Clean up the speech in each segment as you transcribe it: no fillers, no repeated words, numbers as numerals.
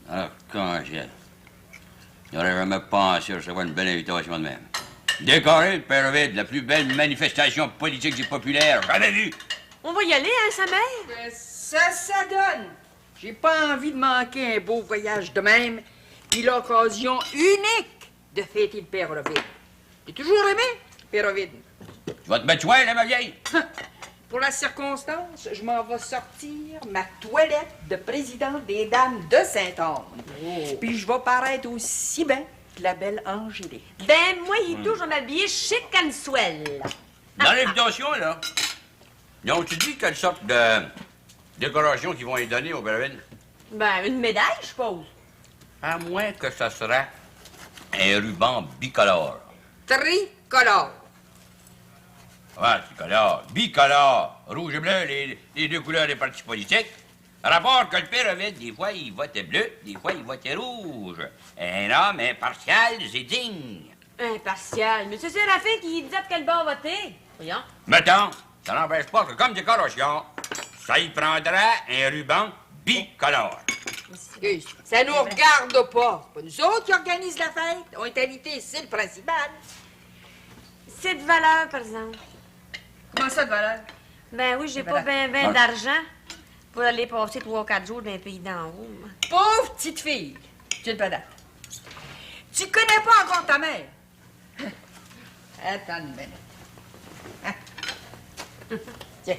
Alors, Arcangel, j'aurais jamais pensé recevoir une belle invitation de même. Décorer le père Ovid, la plus belle manifestation politique et populaire jamais vue. On va y aller, hein, sa mère? Ça donne. J'ai pas envie de manquer un beau voyage de même, puis l'occasion unique de fêter le père Ovid. J'ai toujours aimé père Ovid. Tu vas te mettre soin, là, ma vieille? Pour la circonstance, je m'en vais sortir ma toilette de présidente des dames de Saint-Anne. Puis je vais paraître aussi bien que la belle Angélique. Ben, moi, il est toujours m'habiller chic comme swell. Dans l'invitation, là, ils ont-tu dit quelle sorte de décoration qu'ils vont y donner au père Ovid? Ben, une médaille, je suppose. À moins que ça serait un ruban bicolore. Tricolore. Ouais, tricolore, bicolore, rouge et bleu, les deux couleurs des partis politiques. Rapport que le père Ovid, des fois, il votait bleu, des fois, il votait rouge. Un homme impartial et digne. Impartial. Mais c'est Séraphin qui disait de quel bord voter. Voyons. Mettons, ça n'empêche pas que comme décoration, ça y prendra un ruban bicolore. Ça nous regarde pas. C'est pas nous autres qui organisent la fête. On est invités, c'est le principal. C'est de valeur, par exemple. Comment ça de valeur? Ben oui, j'ai pas ben d'argent pour aller passer 3 ou 4 jours dans un pays d'en haut. moi. Pauvre petite fille. Tu es pas date. Tu connais pas encore ta mère. Attends une minute. Tiens.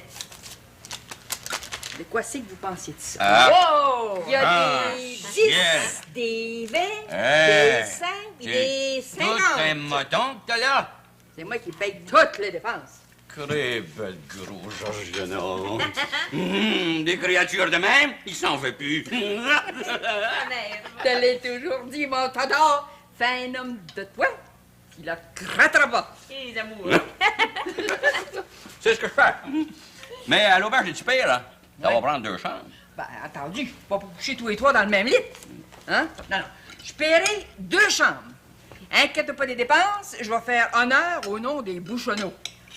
De quoi c'est que vous pensiez de ça? Ah. Il y a des 10, yeah. des 20, Hey. des 5, des 50. Tout un moton que t'as là. C'est moi qui paye toutes les dépenses. Crée, bel gros Georgiano. Des créatures de même, il s'en fait plus. Je l'ai toujours dit, mon tonton. Fais un homme de toi, il la grattera pas. Et les amoureux. C'est ce que je fais. Mais à l'auberge des Tipires, là, ça va prendre 2 chambres. Ben, entendu, pas pour coucher tous les trois dans le même lit. Hein? Non, non. Je paierai 2 chambres. Inquiète pas des dépenses, je vais faire honneur au nom des Bouchonneaux.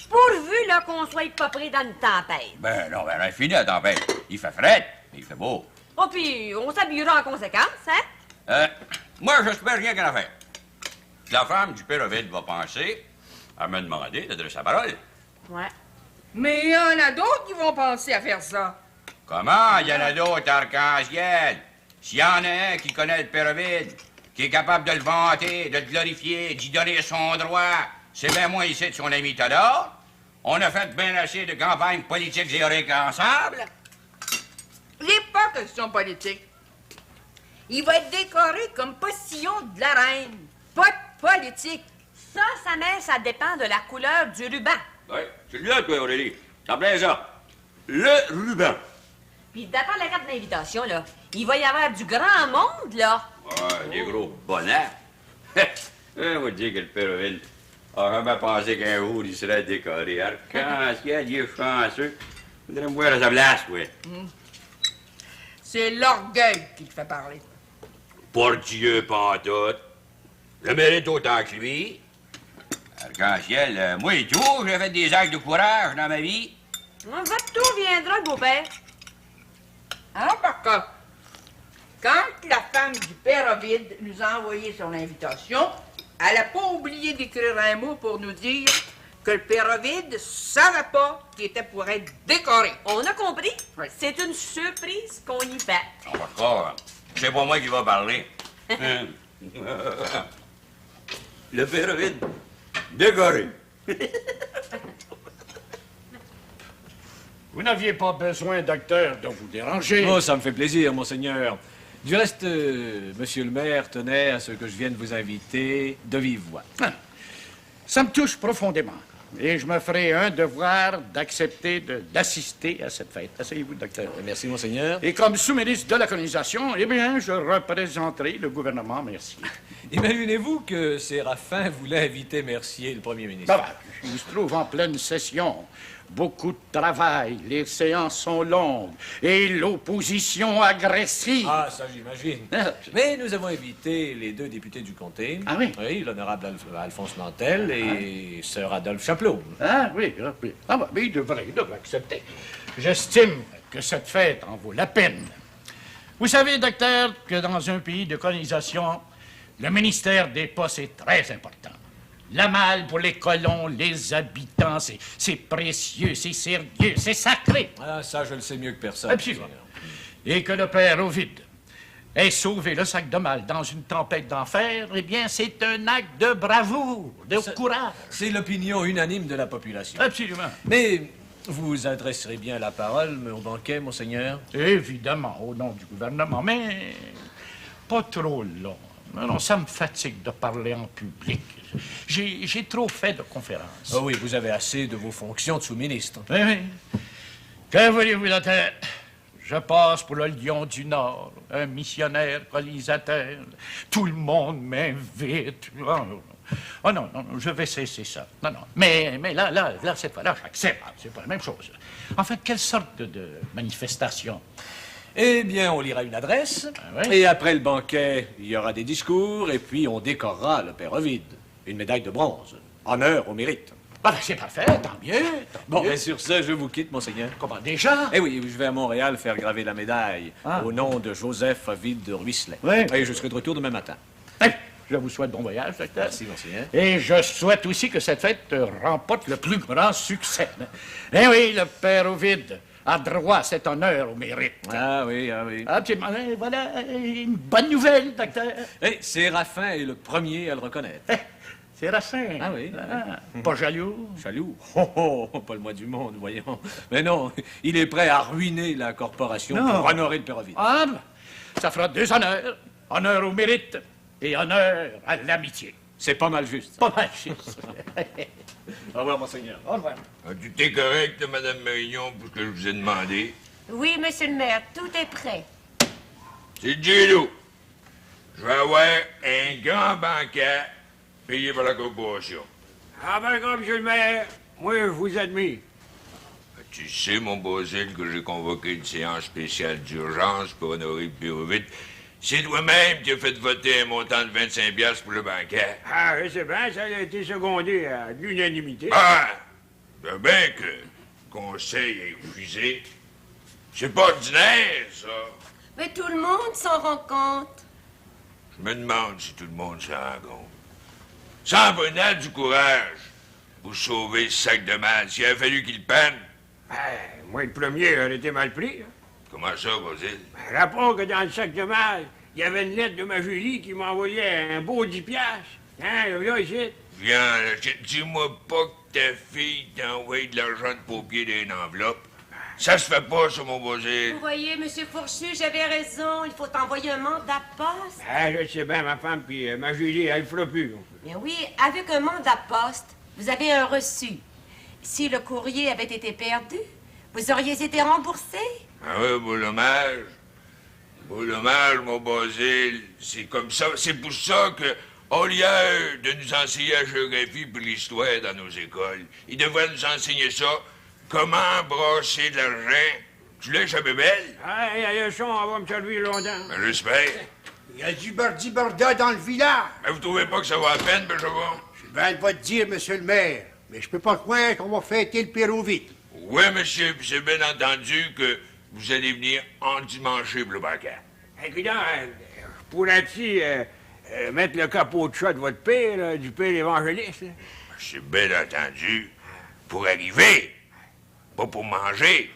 Pourvu, là, qu'on soit pas pris dans une tempête. Ben non, ben là, fini la tempête. Il fait frais, mais il fait beau. Oh, puis on s'habillera en conséquence, hein? Moi, je n'espère rien qu'à faire. La femme du père Ovid va penser à me demander de donner sa parole. Ouais. Mais il y en a d'autres qui vont penser à faire ça. Comment? Il y en a d'autres, Arc-en-Ciel. S'il y en a un qui connaît le père Ovid, qui est capable de le vanter, de le glorifier, d'y donner son droit, c'est bien moi ici de son ami Tador. On a fait bien assez de campagnes politiques et héroïques ensemble. Il n'est pas question politique. Il va être décoré comme postillon de la reine. Pas de politique. Ça, sa mère, ça dépend de la couleur du ruban. Oui, c'est lui-là, toi, Aurélie. Ça plaît, ça. Le ruban. Puis d'après la carte d'invitation, là, il va y avoir du grand monde, là. Ouais, des gros bonnets. On va dire que le père Ovid a jamais pensé qu'un jour il serait décoré. Arc-en-ciel, il est chanceux. Il faudrait me voir à sa place, oui. C'est l'orgueil qui te fait parler. Pour Dieu, pantoute. Je mérite autant que lui. Arc-en-ciel, moi et tout, j'ai fait des actes de courage dans ma vie. Votre tour viendra, beau-père. Alors, par contre, quand la femme du père Ovid nous a envoyé son invitation, elle n'a pas oublié d'écrire un mot pour nous dire que le père Ovid savait pas qu'il était pour être décoré. On a compris. Oui. C'est une surprise qu'on y fait. On va croire. C'est pas moi qui va parler. Le père Ovid, décoré. Vous n'aviez pas besoin, docteur, de vous déranger. Oh, ça me fait plaisir, monseigneur. Du reste, monsieur le maire tenait à ce que je vienne vous inviter de vive voix. Ah, ça me touche profondément. Et je me ferai un devoir d'accepter d'assister à cette fête. Asseyez-vous, docteur. Merci, monseigneur. Et comme sous-ministre de la colonisation, eh bien, je représenterai le gouvernement Mercier. Imaginez-vous que Séraphin voulait inviter Mercier, le premier ministre. Bah, il se trouve en pleine session. Beaucoup de travail, les séances sont longues et l'opposition agressive. Ah, ça, j'imagine. Ah. Mais nous avons invité les 2 députés du comté. Ah oui? Oui, l'honorable Alphonse Mantel et Sir Adolphe Chapelot. Ah oui, ah, oui. Ah bah, mais il devrait accepter. J'estime que cette fête en vaut la peine. Vous savez, docteur, que dans un pays de colonisation, le ministère des Postes est très important. La malle pour les colons, les habitants, c'est précieux, c'est sérieux, c'est sacré. Ah, ça, je le sais mieux que personne. Absolument. Et que le père Ovide ait sauvé le sac de malle dans une tempête d'enfer, eh bien, c'est un acte de bravoure, de courage. C'est l'opinion unanime de la population. Absolument. Mais vous adresserez bien la parole au banquet, monseigneur? Évidemment, au nom du gouvernement, mais pas trop long. Non, ça me fatigue de parler en public. J'ai trop fait de conférences. Oh oui, vous avez assez de vos fonctions de sous-ministre. Oui, oui. Que voulez-vous, docteur? Je passe pour le lion du Nord, un missionnaire colonisateur. Tout le monde m'invite. Oh non, je vais cesser ça. Non. Mais là, cette fois-là, j'accepte. C'est pas la même chose. Enfin, quelle sorte de manifestation? Eh bien, on lira une adresse, oui. et après le banquet, il y aura des discours, et puis on décorera le père Ovide. Une médaille de bronze. Honneur au mérite. Ah, ben, c'est parfait, tant mieux. Bon, et sur ce, je vous quitte, monseigneur. Comment, déjà? Eh oui, je vais à Montréal faire graver la médaille au nom de Joseph Ovide de Ruisselet. Oui. Et je serai de retour demain matin. Je vous souhaite bon voyage, docteur. Merci, monseigneur. Et je souhaite aussi que cette fête remporte le plus grand succès. Eh oui, le père Ovide a droit à cet honneur au mérite. Ah oui. Absolument. Et voilà une bonne nouvelle, docteur. Eh, Séraphin est le premier à le reconnaître. C'est Racine. Ah oui. Pas jaloux. Jaloux? Pas le moins du monde, voyons. Mais non, il est prêt à ruiner la corporation pour honorer le père Ovide. Ah, ça fera 2 honneurs. Honneur au mérite et honneur à l'amitié. C'est pas mal juste. Pas mal juste. Au revoir, monseigneur. Au revoir. Tout est correct, Madame Mérignon, pour ce que je vous ai demandé. Oui, monsieur le maire, tout est prêt. C'est Gillo. Je vais avoir un grand banquet payé par la corporation. Ah ben, comme monsieur le maire, moi, je vous admire. Tu sais, mon Basile, que j'ai convoqué une séance spéciale d'urgence pour honorer le père Ovide. C'est toi-même qui as fait voter un montant de 25$ pour le banquet. Ah, je sais bien, ça a été secondé à l'unanimité. Ah! Ben que le conseil ait refusé. C'est pas ordinaire, ça. Mais tout le monde s'en rend compte. Je me demande si tout le monde s'en rend compte. Ça en prenait du courage pour sauver ce sac de mal. S'il avait fallu qu'il peine. Ben, moi, le premier aurait été mal pris. Hein. Comment ça, Basile? Ben, rapport que dans le sac de mal, il y avait une lettre de ma Julie qui m'envoyait un beau 10$. Hein, là, ici. Viens, là, dis-moi pas que ta fille t'a envoyé de l'argent de paupier dans une enveloppe. Ça se fait pas, ça, mon Basile. Vous voyez, Monsieur Fourchu, j'avais raison. Il faut envoyer un mandat poste. Ah, je sais bien, ma femme, puis ma Julie, elle le fera plus. Bien oui, avec un mandat poste, vous avez un reçu. Si le courrier avait été perdu, vous auriez été remboursé. Ah oui, beau dommage. Beau dommage, mon Basile. C'est comme ça. C'est pour ça que, au lieu de nous enseigner la géographie et l'histoire dans nos écoles, ils devraient nous enseigner ça. Comment brasser de l'argent. Tu l'as, cha bébelle? Ah, il y a ça, on va me servir longtemps. Ben, j'espère. Il y a du bordi-borda dans le village. Ben, vous trouvez pas que ça va à peine, Bergeron? Je viens de pas te dire, monsieur le maire, mais je peux pas croire qu'on va fêter le père Ovide. Oui, monsieur, puis c'est bien entendu que vous allez venir endimancher pour le banquet. Écoute, pourrais-tu mettre le capot de chat de votre père, là, du père évangéliste? Là? C'est bien entendu pour arriver, pas pour manger.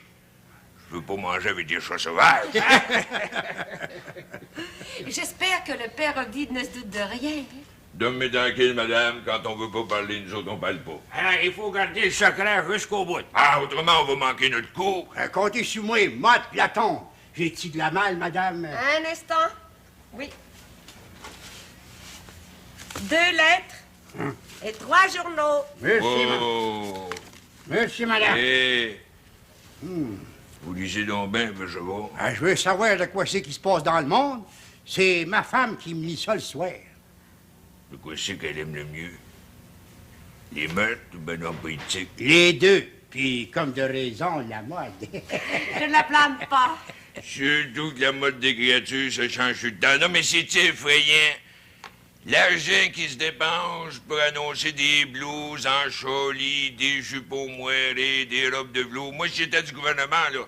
Je veux pas manger avec des chats sauvages. J'espère que le père Ovide ne se doute de rien. Donne-moi tranquille, madame, quand on veut pas parler, nous autres, on parle pas. Alors, il faut garder le secret jusqu'au bout. Ah, autrement, on va manquer notre coup. Comptez sur moi, Motte Platon. J'ai-tu de la malle, madame? Un instant. Oui. 2 lettres et 3 journaux. Merci, Oh! Merci, madame. Eh! Vous lisez donc bien, Bergeron. Je veux savoir de quoi c'est qui se passe dans le monde. C'est ma femme qui me lit ça le soir. De quoi c'est qu'elle aime le mieux? Les meurtres ou ben non politique? Les deux. Puis, comme de raison, la mode. Je ne la blâme pas. Surtout que la mode des créatures se change tout le temps. Non, mais c'est effrayant. L'argent qui se dépense pour annoncer des blouses en cholis, des jupons moirés, des robes de velours. Moi, si j'étais du gouvernement, là,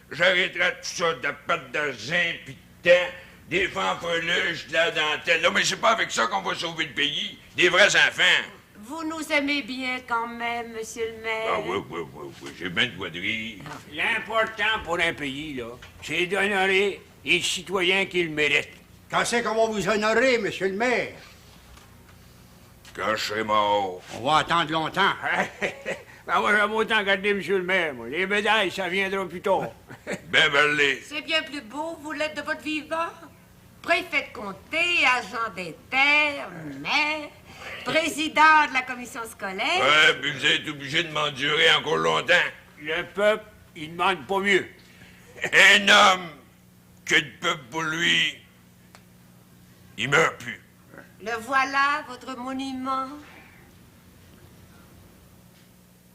j'arrêterais tout ça de pâte d'argent, puis temps des fanfreluches, de la dentelle. Non, mais c'est pas avec ça qu'on va sauver le pays. Des vrais enfants. Vous nous aimez bien quand même, monsieur le maire. Ah oui, j'ai bien de voix de rire. L'important pour un pays, là, c'est d'honorer les citoyens qui le méritent. Quand c'est qu'on va vous honorer, monsieur le maire? Quand je serai mort. On va attendre longtemps. Ben, moi, j'aime autant garder monsieur le maire, moi. Les médailles, ça viendra plus tard. Ben, belé. C'est bien plus beau, vous l'êtes de votre vivant. Préfet de comté, agent des terres, maire, président de la commission scolaire. Ouais, puis vous êtes obligé de m'endurer encore longtemps. Le peuple, il demande pas mieux. Un homme que le peuple pour lui, il meurt plus. Le voilà, votre monument.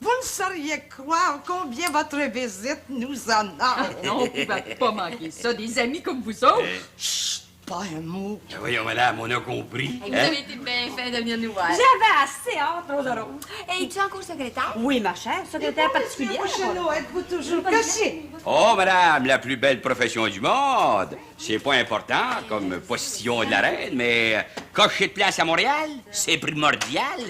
Vous ne sauriez croire combien votre visite nous honore. Non, on ne pouvait pas manquer ça. Des amis comme vous autres. Chut, pas un mot. Voyons, madame, on a compris. Vous avez été bien fin de venir nous voir. J'avais assez hâte, Rosa Rose. Et es-tu encore secrétaire? Oui, ma chère, secrétaire particulière. Chelot, êtes-vous toujours caché? Oh, madame, la plus belle profession du monde. C'est pas important comme position de la reine, mais cocher de place à Montréal, c'est primordial.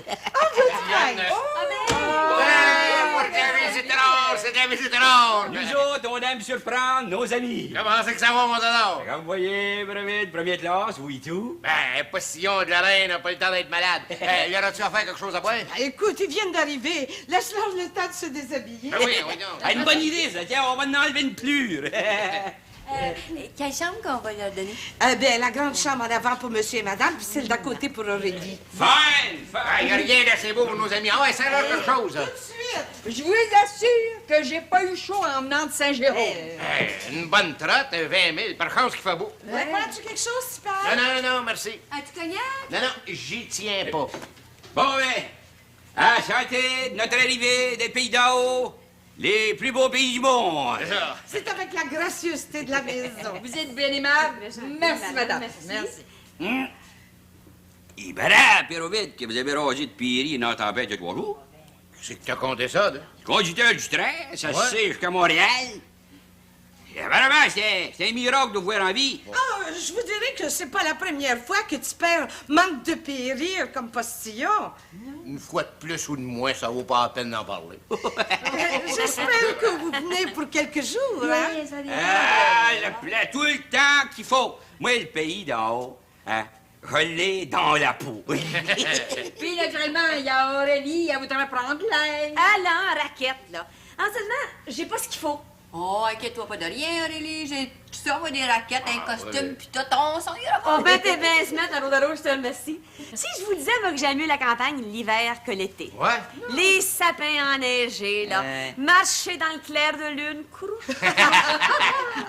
C'est un visiteur! Nous autres, on aime surprendre nos amis. Comment c'est que ça va, mon tonneau? Comme vous voyez, Breville, première classe, oui tout. Ben, postillon de la reine n'a pas le temps d'être malade. Y aura-tu à faire quelque chose à boire? Écoute, ils viennent d'arriver. Laisse-leur le temps de se déshabiller. Ben oui, oui, non. Ah, une bonne idée, ça. Tiens, on va en enlever une plure. Quelle chambre qu'on va leur donner? Bien, la grande chambre en avant pour monsieur et madame, puis celle d'à côté pour Aurélie. Fine, Ah, y a rien d'assez beau pour nos amis. Ah ouais, c'est là quelque chose. Je vous assure que j'ai pas eu chaud en venant de Saint-Jérôme. Une bonne trotte, 20 000. Par contre, qu'il fait beau. Prends-tu quelque chose, super? Non, merci. Un petit cognac? Non, j'y tiens pas. Bon, ben, à chanter de notre arrivée des pays d'en haut, les plus beaux pays du monde. C'est avec la gracieuseté de la maison. Vous êtes bien aimable. Merci, madame. Merci. Il paraît, Pérovite, que vous avez rangé de Pierry une tempête de 3 jours. C'est que t'as compté ça, là? Conducteur du train, ça se sait jusqu'à Montréal. Et apparemment, c'est un miracle de vous voir en vie. Ah, je vous dirais que c'est pas la première fois que tu perds manque de périr comme postillon. Une fois de plus ou de moins, ça vaut pas la peine d'en parler. J'espère que vous venez pour quelques jours, hein? Ah, le plat, tout le temps qu'il faut. Moi, le pays d'en haut, hein, je l'ai dans la peau. Puis, naturellement, il y a Aurélie, elle voudrait prendre l'air. Allant, raquette, là. En seulement, j'ai pas ce qu'il faut. Oh, inquiète-toi pas de rien, Aurélie. J'ai tout ça, moi, des raquettes, un costume, puis tout, on s'en ira pas. Oh, ben, t'es bien smart, la Rosa Rose, je te remercie. Si je vous disais, moi, que j'aime mieux la campagne l'hiver que l'été. Ouais? Les sapins enneigés, là. Marcher dans le clair de lune, crouche.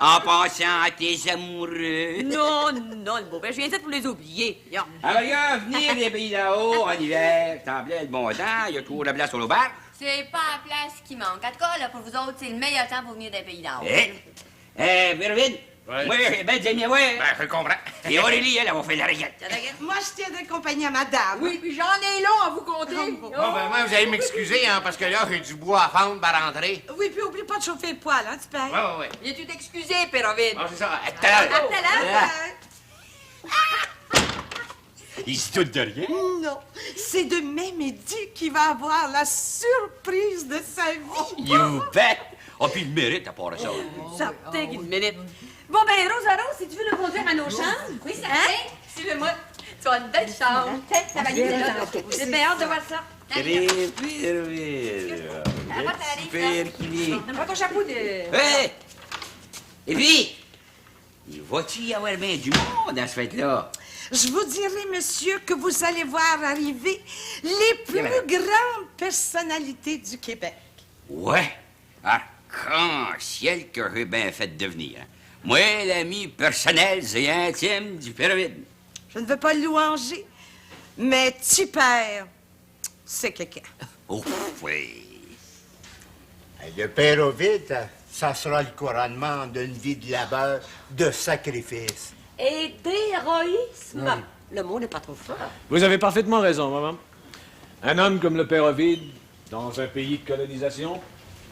En pensant à tes amoureux. Non, le beau, ben, je viens de pour les oublier. Yo. Alors, regarde, venir des pays d'en haut en hiver, t'en plaît le bon temps, il y a toujours de la place sur nos barques. C'est pas la place qui manque. En tout cas, là, pour vous autres, c'est le meilleur temps pour venir d'un pays d'en haut. Véronique, moi, j'ai bien aimé, ouais. Ben, je comprends. Et Aurélie, elle va faire la régate. Moi, je tiendrai compagnie à madame. Oui, puis j'en ai long à vous compter. Bon, ben, moi, vous allez m'excuser, hein, parce que là, j'ai du bois à fendre par rentrer. Oui, puis oublie pas de chauffer le poêle, hein, tu perds. Ouais. Viens-tu t'excuser, Pérovine? Ah, c'est ça. À tout à l'heure. À tout à l'heure. Il se doute de rien. Non, c'est de midi qu'il va avoir la surprise de sa vie. You bet. Oh, puis il mérite à part ça. Certain qu'il mérite. Bon, ben, Rosa Rose, si tu veux nous conduire à nos chambres. Oui, ça Hein? fait. Suivez-moi. Tu as une belle chambre. Ta valise est là. J'ai bien hâte de voir ça. Très bien. Super qu'il est. Prends ton chapeau de... Hé! Et puis, il va-tu y avoir bien du monde dans ce fête-là? Je vous dirai, monsieur, que vous allez voir arriver les plus grandes personnalités du Québec. Ouais. Arc-en-ciel que j'ai bien fait devenir. Moi, l'ami personnel et intime du Pérovide. Je ne veux pas le louanger, mais Tipper, c'est quelqu'un. Oh, oui. Le père Ovid, ça sera le couronnement d'une vie de labeur, de sacrifice. Et d'héroïsme. Le mot n'est pas trop fort. Vous avez parfaitement raison, maman. Un homme comme le père Ovide, dans un pays de colonisation,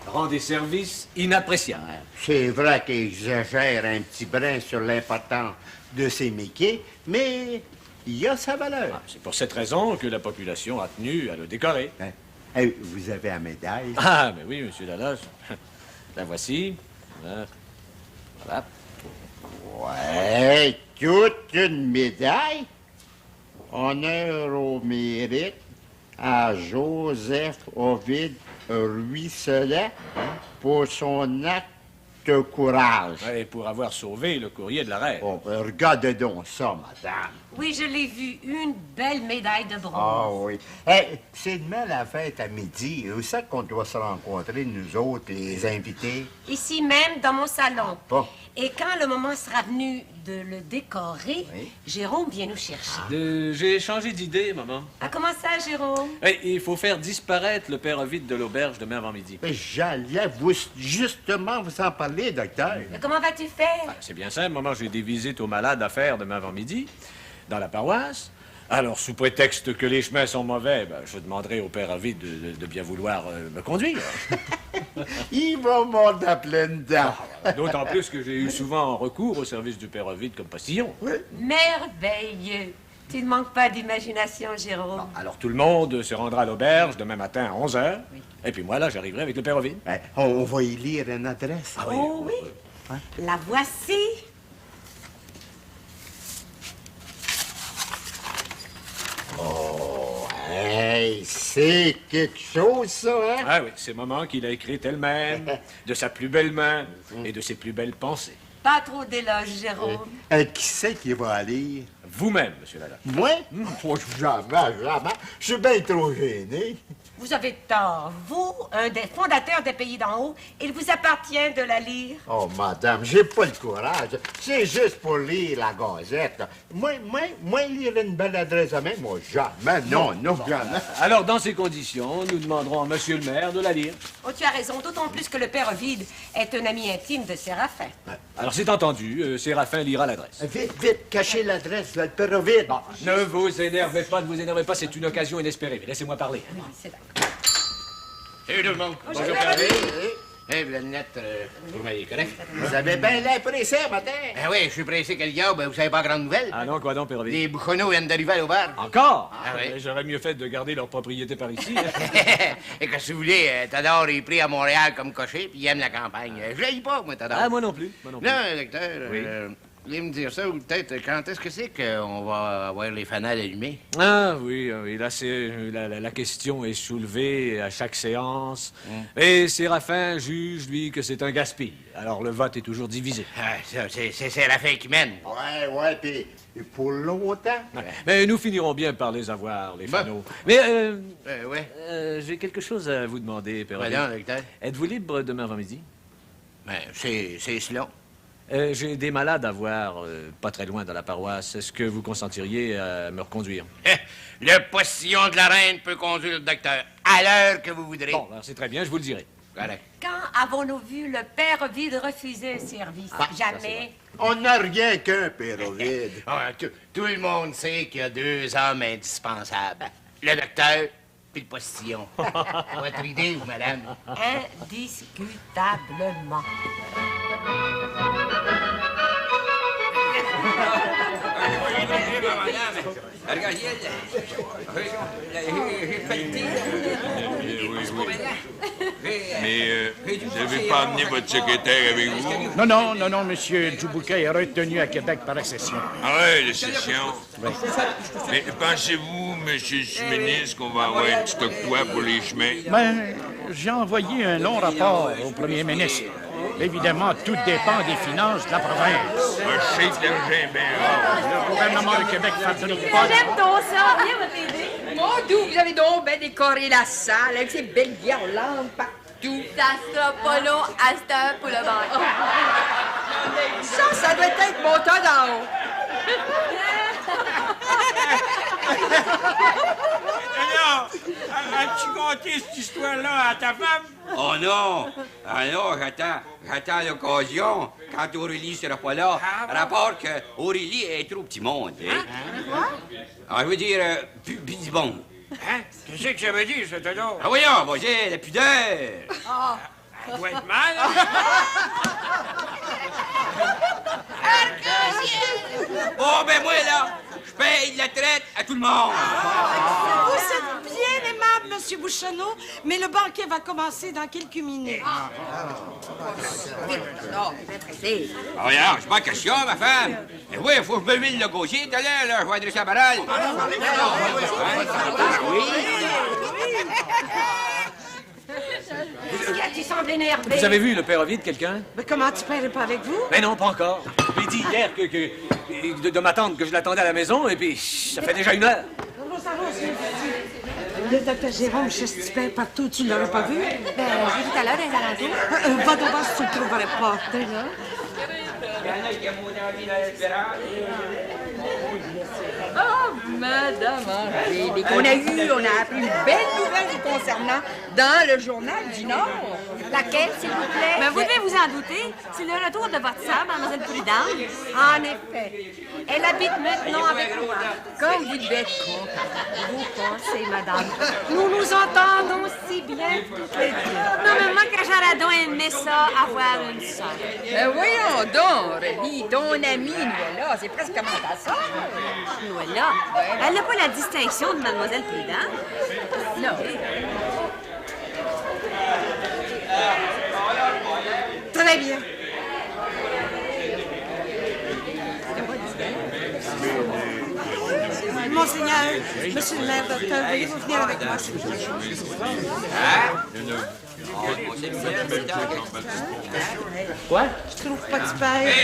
rend des services inappréciables. C'est vrai qu'il exagère un petit brin sur l'importance de ces métiers, mais il a sa valeur. Ah, c'est pour cette raison que la population a tenu à le décorer. Hein? Hey, vous avez la médaille? Ah, mais oui, monsieur Dallas. La voici. Voilà. Ouais, toute une médaille. Honneur au mérite à Joseph Ovide Ruisselet pour son acte de courage. Et pour avoir sauvé le courrier de la reine. Oh, ben, regardez donc ça, madame. Oui, je l'ai vu. Une belle médaille de bronze. Ah oui. Hey, c'est demain la fête à midi. Où c'est qu'on doit se rencontrer, nous autres, les invités? Ici même, dans mon salon. Bon. Et quand le moment sera venu de le décorer, Oui. Jérôme vient nous chercher. J'ai changé d'idée, maman. Ah, comment ça, Jérôme? Il faut faire disparaître le père Ovide de l'auberge demain avant midi. Mais j'allais justement vous en parler, docteur. Mais comment vas-tu faire? Ah, c'est bien simple, maman. J'ai des visites aux malades à faire demain avant midi, dans la paroisse. Alors, sous prétexte que les chemins sont mauvais, je demanderai au père Ovide de bien vouloir me conduire. Il va monter à pleine dents. D'autant plus que j'ai eu souvent recours au service du père Ovide comme postillon. Merveilleux. Tu ne manques pas d'imagination, Jérôme. Alors, tout le monde se rendra à l'auberge demain matin à 11h. Et puis moi, là, j'arriverai avec le père Ovide. Ben, on va y lire une adresse. Oh oui. La voici. Hey, c'est quelque chose, ça, hein? Ah oui, c'est maman qui l'a écrite elle-même, de sa plus belle main et de ses plus belles pensées. Pas trop d'éloges, Jérôme. Qui c'est qui va lire? Vous-même, monsieur Lala. Moi? Oh, jamais. Je suis bien trop gêné. Vous avez tort. Vous, un des fondateurs des pays d'en haut, il vous appartient de la lire. Oh, madame, j'ai pas le courage. C'est juste pour lire la gazette. Moi, lire une belle adresse à main, moi, jamais. Non, jamais. Alors, dans ces conditions, nous demanderons à monsieur le maire de la lire. Oh, tu as raison, d'autant plus que le père Ovide est un ami intime de Séraphin. Alors, c'est entendu, Séraphin lira l'adresse. Vite, cachez l'adresse, là, le père Ovide. Ne vous énervez pas, c'est une occasion inespérée. Mais laissez-moi parler. Oui, c'est d'accord. Salut tout le monde. Bonjour, Père Ovide. Hey, Blanette, vous m'avez correct? Vous avez bien l'air pressé, matin. Ah oui, je suis pressé quel diable, vous savez pas grande nouvelle? Ah non, quoi donc, père Ovide? Les bouchonneaux viennent d'arriver à l'auberge. Encore? Ah oui. J'aurais mieux fait de garder leur propriété par ici. Et que si vous voulez, Tador est pris à Montréal comme cocher, puis il aime la campagne. Je l'aille pas, moi, Tador. Ah, moi non plus. Non, docteur, Oui. vous voulez me dire ça, ou peut-être quand est-ce que c'est qu'on va avoir les fanales allumées? Ah oui, là c'est la question est soulevée à chaque séance. Et Séraphin juge, lui, que c'est un gaspille. Alors le vote est toujours divisé. Ah, ça, c'est la fin qui mène. Ouais, puis pour longtemps. Mais nous finirons bien par les avoir, les Bon. fanaux. Mais Ouais. j'ai quelque chose à vous demander, Père Ovide. Voyons, docteur. Êtes-vous libre demain avant midi? Ben, c'est cela. J'ai des malades à voir pas très loin dans la paroisse. Est-ce que vous consentiriez à me reconduire? Le postillon de la reine peut conduire le docteur à l'heure que vous voudrez. Bon, alors c'est très bien, je vous le dirai. Correct. Quand avons-nous vu le père Ovide refuser un service? Jamais. On n'a rien qu'un père Ovide. Ah, tout le monde sait qu'il y a deux hommes indispensables. Le docteur puis le postillon. Votre idée, vous, madame? Indiscutablement. Mais vous n'avez pas amené votre secrétaire avec vous? Non, monsieur Djoubouka est retenu à Québec par accession. Ah ouais, la session. Mais pensez-vous, monsieur le ministre, qu'on va avoir un petit octroi pour les chemins? Ben, j'ai envoyé un long rapport au premier ministre. Évidemment, tout dépend des finances de la province. Je sais que l'argent est bien rare. Le gouvernement du Québec fabrique pas... J'aime donc ça. Viens, on va t'aider. Mon Dieu, vous avez donc bien décoré la salle avec ces belles guirlandes partout. Ça sera pas long à cette heure pour le banc. Ça doit être mon tas d'en haut. Alors, as-tu conté cette histoire-là à ta femme? Oh non! Ah non, j'attends l'occasion quand Aurélie sera pas là. Rapport que Aurélie est trop petit monde. Hein? Ah, je veux dire, plus du bon. Hein? Qu'est-ce que ça veut dire, ça, là? Ah voyons, moi j'ai la pudeur. Ça doit être mal, hein? Oh, ben moi, là, je paye la traite à tout le monde. Vous êtes bien aimable, Monsieur Bouchonneau, mais le banquet va commencer dans quelques minutes. Non, c'est pressé. Oh, regarde, je manque que ça, ma femme. Mais oui, il faut que je me mille le gaucher tout à l'heure, là. Je vais adresser la parole. Tu sembles énervé. Vous avez vu le père Ovide, quelqu'un? Mais comment tu parles pas avec vous? Mais non, pas encore. Je lui ai dit hier de m'attendre, que je l'attendais à la maison, et puis ça fait déjà 1 heure. Le docteur Jérôme cherche père partout, tu l'aurais pas vu? Ben, j'ai vu tout à l'heure dans les alentours. Va d'abord si tu le trouverais pas. T'es là? Oh, Madame Angélique, on a appris une belle nouvelle vous concernant dans le journal du Nord. Laquelle, s'il vous plaît? Ben, vous devez vous en douter. C'est le retour de votre sœur, Mademoiselle Prudence. En effet. Elle habite maintenant avec moi. Comme vous devez être contente. Vous pensez, madame. Nous nous entendons si bien toutes les deux. Non, mais moi, que j'aurais donc aimé ça, avoir une sœur. Mais voyons donc, Rémi, ton amie Noëlla, c'est presque comme ta sœur. Noëlla, elle n'a pas la distinction de Mademoiselle Prudence. Non. Très bien. Monseigneur, monsieur le maire, docteur, veuillez-vous venir avec moi, s'il vous plaît? Quoi? Je trouve pas de père.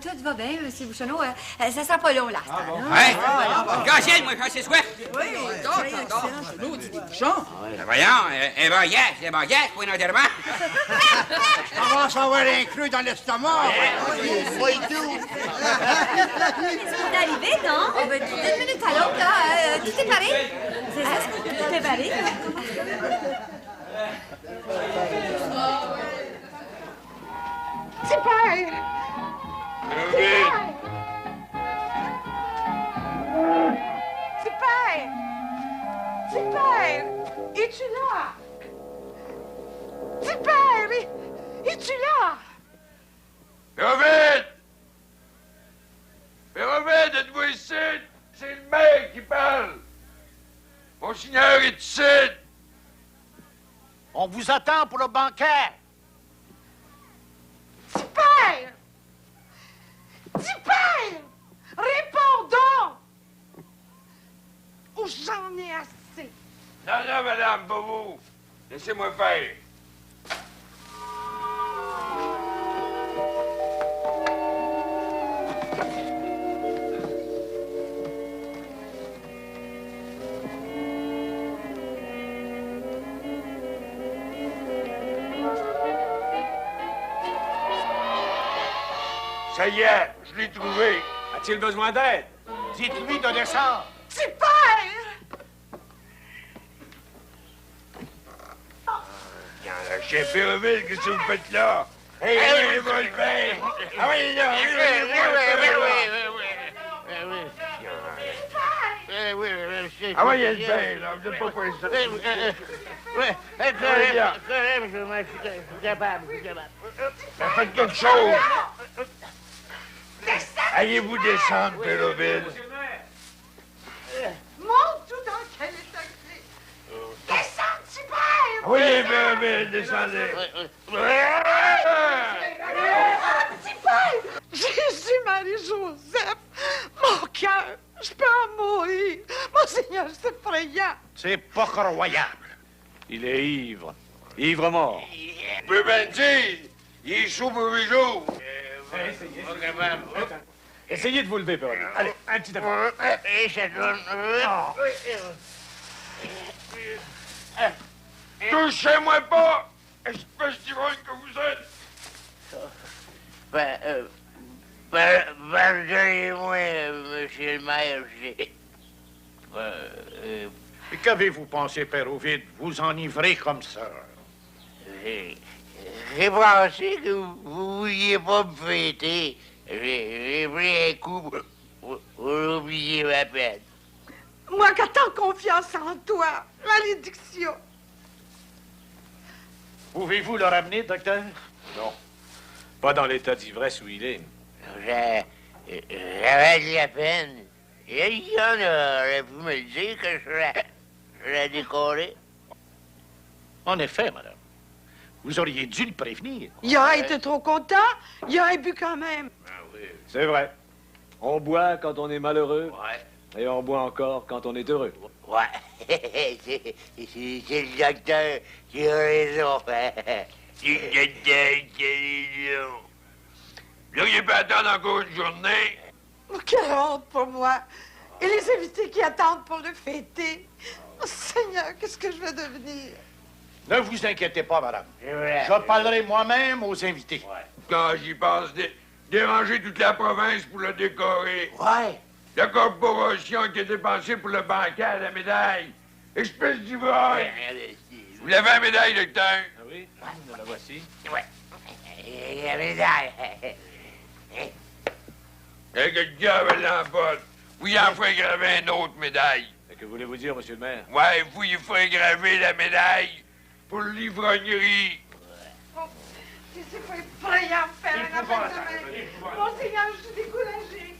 Tout va bien, M. Bouchonneau. Ça sera pas long, là. Hein? Gâchette, moi, quand c'est soif. Oui, d'accord, l'autre, c'est des bouchons. Ben voyons, un baguette pour un enterrement. On va savoir un creux dans l'estomac. Oui, tout. C'est arrivé, non? Ben, d'une minute à l'autre, là, tout est paré. C'est ça, tout est paré. C'est père! Super! Super! Es-tu là? Super! Es-tu là? Pérovide! Pérovide, êtes-vous ici? C'est le maire qui parle. Monseigneur est ici. On vous attend pour le banquet. Super! Super! Réponds donc! Ou j'en ai assez. Non, madame, pas vous. Laissez-moi faire. Ça y est, je l'ai trouvé. A-t-il besoin d'aide? Dites-lui de descendre. Super! Chef Péroville, qu'est-ce que vous faites là? Hey, revolver! Ah oui, là, ah oui, il y a le bain, là, vous n'êtes pas pressé. Faites quelque chose. Allez-vous descendre, Péroville? Montre tout dans quel état clé. Descends, super! Oui, Péroville, descendez. Super! Jésus, Marie-Joseph, mon cœur, je peux en mourir. Monseigneur, c'est effrayant. C'est pas croyable. Il est ivre. Ivre mort. Je peux bien dire, il est chaud pour 8 jours. Essayez de vous lever, Péroville. Allez, un petit effort. Touchez-moi pas, espèce d'ivrogne que vous êtes. Pardonnez-moi, monsieur le maire, Et qu'avez-vous pensé, Père Ovide, vous enivrez comme ça? j'ai pensé que vous vouliez pas me fêter. J'ai pris un coup pour oublier ma peine. Moi qui ai tant confiance en toi, malédiction. Pouvez-vous le ramener, docteur? Non. Pas dans l'état d'ivresse où il est. J'avais de la peine. Quelqu'un aurait pu me le dire que je l'ai décoré. En effet, madame. Vous auriez dû le prévenir. Il aurait été trop content. Il aurait bu quand même. C'est vrai. On boit quand on est malheureux. Et on boit encore quand on est heureux. Ouais. C'est le docteur qui a raison. C'est le docteur qui a raison. Vous n'auriez pas attendre encore une journée? Oh, quelle honte pour moi. Et les invités qui attendent pour le fêter. Oh, Seigneur, qu'est-ce que je vais devenir? Ne vous inquiétez pas, madame. C'est vrai. Je parlerai moi-même aux invités. Quand j'y pense, déranger toute la province pour le décorer. Ouais. La corporation qui a dépensé pour le banquet à la médaille. Espèce d'ivrogne. Vous l'avez la médaille, docteur? Ah oui? Nous la voici. Ouais. La médaille. Quelqu'un avait l'emporte. Vous y en ferez graver une autre médaille. Que voulez-vous dire, monsieur le maire? Ouais, vous y ferez graver la médaille pour l'ivrognerie. C'est pas effrayant faire un appel de main. Monseigneur, je suis découragée.